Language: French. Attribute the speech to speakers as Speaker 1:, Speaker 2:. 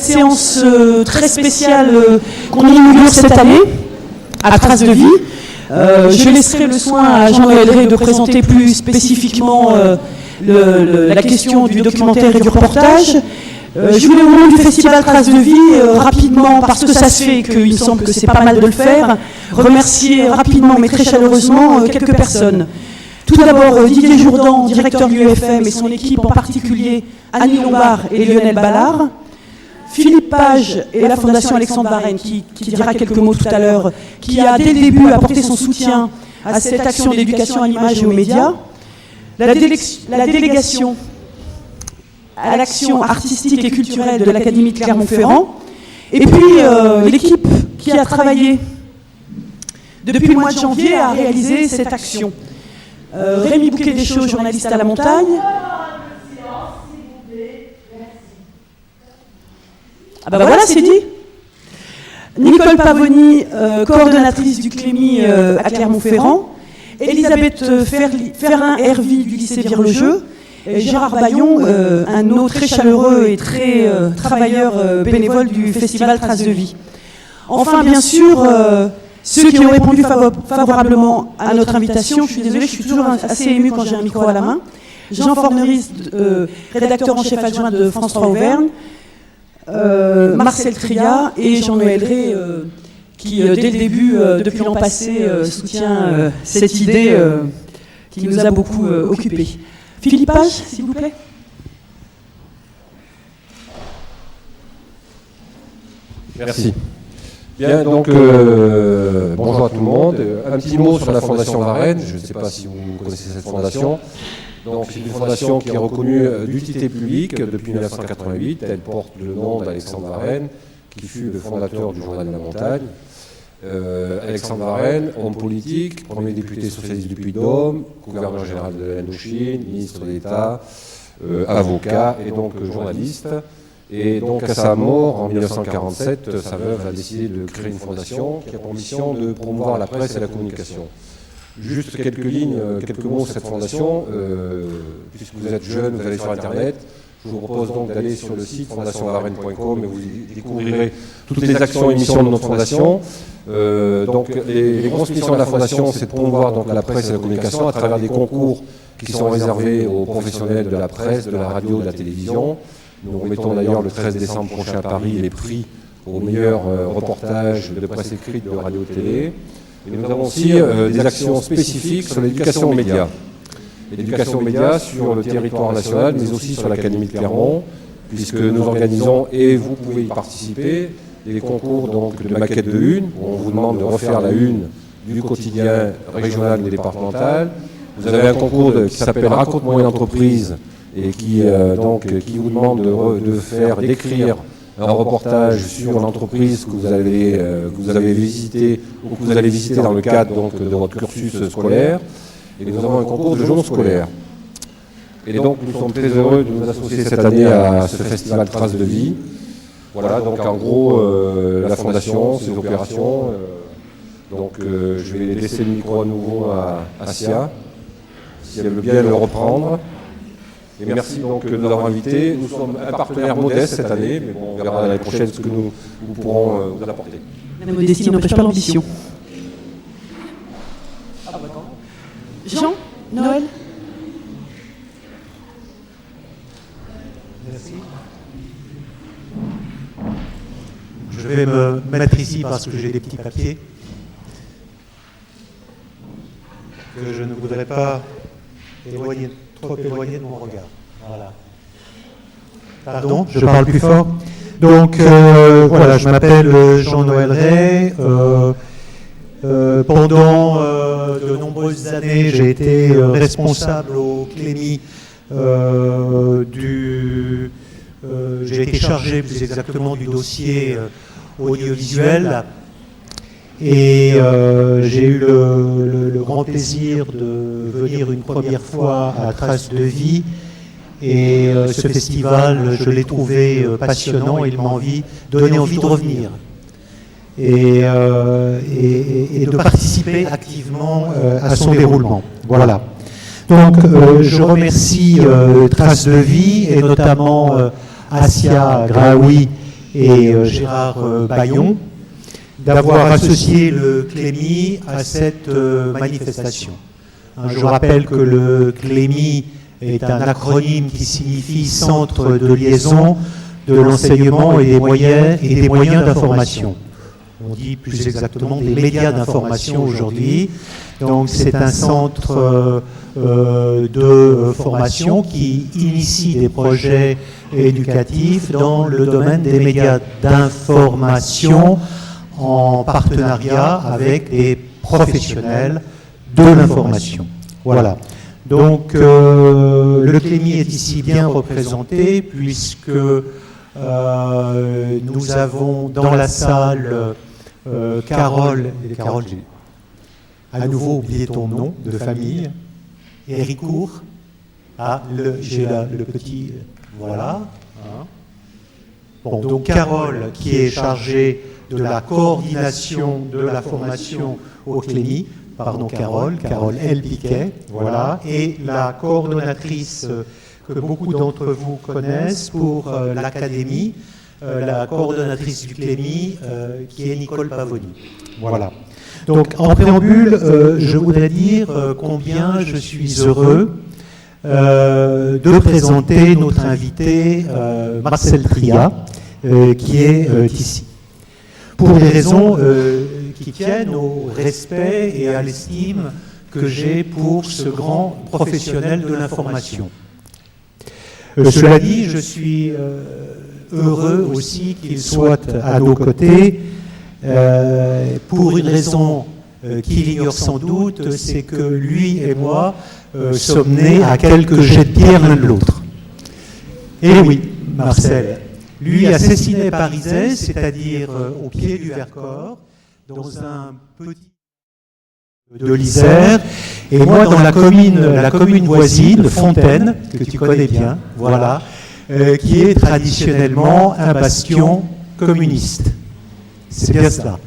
Speaker 1: séance très spéciale qu'on inaugure cette année, à Traces de vie. Je laisserai le soin à Jean-Noël Ray de présenter plus spécifiquement la question du documentaire et du reportage. Je voulais au nom du festival Traces de vie, rapidement, parce que ça se fait et qu'il me semble que c'est pas mal de le faire, remercier rapidement mais très chaleureusement quelques personnes. Tout d'abord Didier Jourdan, directeur de l'UFM et son équipe, en particulier Annie Lombard et Lionel Ballard. Philippe Page et la Fondation Alexandre Varenne, qui dira quelques mots tout à l'heure, qui a dès le début apporté son soutien à cette action d'éducation à l'image et aux médias. La délégation à l'action artistique et culturelle de l'Académie de Clermont-Ferrand. Et puis l'équipe qui a travaillé depuis le mois de janvier à réaliser cette action. Rémi Bouquet-Deschaux, journaliste à La Montagne. Ah ben voilà, c'est dit. Nicole Pavoni, coordonnatrice du Clémy à Clermont-Ferrand. Elisabeth Ferrin-Hervy du lycée Vire-le-Jeu. Et Gérard Bayon, un autre très chaleureux et très travailleur bénévole du festival Traces de vie. Enfin, bien sûr, ceux qui ont répondu favorablement à notre invitation, je suis désolée, je suis toujours assez émue quand j'ai un micro à la main. Jean Forneris, rédacteur en chef adjoint de France 3 Auvergne, Marcel Tria et Jean-Noël Ray, qui dès le début, depuis l'an passé, soutient cette idée qui nous a beaucoup occupés. Philippe Page, s'il vous plaît.
Speaker 2: Merci. Bien, donc, bonjour à tout le monde. Un petit mot sur la Fondation Varenne. Je ne sais pas si vous connaissez cette fondation. Donc, c'est une fondation qui est reconnue d'utilité publique depuis 1988. Elle porte le nom d'Alexandre Varenne, qui fut le fondateur du Journal de la Montagne. Alexandre Varenne, homme politique, premier député socialiste du Puy-de-Dôme, gouverneur général de l'Indochine, ministre d'État, avocat et donc journaliste. Et donc à sa mort en 1947, sa veuve a décidé de créer une fondation qui a pour mission de promouvoir la presse et la communication. Juste quelques lignes, quelques mots sur cette fondation. Puisque vous êtes jeune, vous allez sur Internet. Je vous propose donc d'aller sur le site fondationvarenne.com et vous découvrirez toutes les actions et missions de notre fondation. Donc les grosses missions de la fondation, c'est de promouvoir donc la presse et la communication à travers des concours qui sont réservés aux professionnels de la presse, de la radio, de la télévision. Nous remettons d'ailleurs le 13 décembre prochain à Paris les prix aux meilleurs reportages de presse écrite, de radio-télé. Et nous avons aussi des actions spécifiques sur l'éducation aux médias. L'éducation aux médias sur le territoire national, mais aussi sur l'Académie de Clermont, puisque nous organisons, et vous pouvez y participer, des concours donc, de maquettes de une, où on vous demande de refaire la une du quotidien régional ou départemental. Vous avez un concours qui s'appelle Raconte-moi une entreprise, et qui vous demande d'écrire un reportage sur l'entreprise que vous avez visité ou que vous allez visiter dans le cadre donc, de votre cursus scolaire. Et nous avons un concours de journaux scolaires. Et donc nous sommes très heureux de nous associer cette année à ce festival Traces de vie. Voilà, donc en gros, la fondation, ses opérations. Donc je vais laisser le micro à nouveau à Sia, si elle veut bien le reprendre. Et merci donc de nous avoir invités. Nous sommes un partenaire modeste cette année, mais bon, on verra l'année prochaine ce que nous pourrons vous apporter.
Speaker 1: La modestie n'empêche pas l'ambition. Jean, Noël.
Speaker 3: Merci. Je vais me mettre ici parce que j'ai des petits papiers que je ne voudrais pas trop éloigner de mon regard. Voilà. Pardon, je parle plus fort. Donc, voilà, je m'appelle Jean-Noël Ray. Pendant de nombreuses années, j'ai été responsable au Clémy j'ai été chargé plus exactement du dossier audiovisuel et j'ai eu le grand plaisir de venir une première fois à Traces de vie et ce festival, je l'ai trouvé passionnant et il m'a donné envie de revenir. Et de participer activement à son déroulement. Voilà. Donc, je remercie Traces de vie et notamment Assia Graoui et Gérard Bayon d'avoir associé le CLEMI à cette manifestation. Je rappelle que le CLEMI est un acronyme qui signifie Centre de liaison de l'enseignement et des moyens d'information. On dit plus exactement des médias d'information aujourd'hui. Donc c'est un centre de formation qui initie des projets éducatifs dans le domaine des médias d'information en partenariat avec des professionnels de l'information. Voilà. Donc le CLEMI est ici bien représenté puisque nous avons dans la salle Carole, j'ai à nouveau oublié ton nom de famille, Héricourt, j'ai le petit, voilà. Bon, donc Carole qui est chargée de la coordination de la formation au CLEMI, pardon Carole L. Piquet, voilà, et la coordonnatrice que beaucoup d'entre vous connaissent pour l'académie, la coordonnatrice du CLEMI qui est Nicole Pavoni. Voilà. Donc en préambule, je voudrais dire combien je suis heureux de présenter notre invité Marcel Tria, qui est ici. Pour des raisons qui tiennent au respect et à l'estime que j'ai pour ce grand professionnel de l'information. Cela dit, je suis heureux aussi qu'il soit à nos côtés pour une raison qu'il ignore sans doute, c'est que lui et moi sommes nés à quelques jets de pierre l'un de l'autre. Et oui, Marcel, lui à Cessinay-Parizet, c'est-à-dire au pied du Vercors, dans un petit de l'Isère, et moi dans la commune voisine, Fontaine, que tu connais bien, voilà, qui est traditionnellement un bastion communiste. C'est bien cela.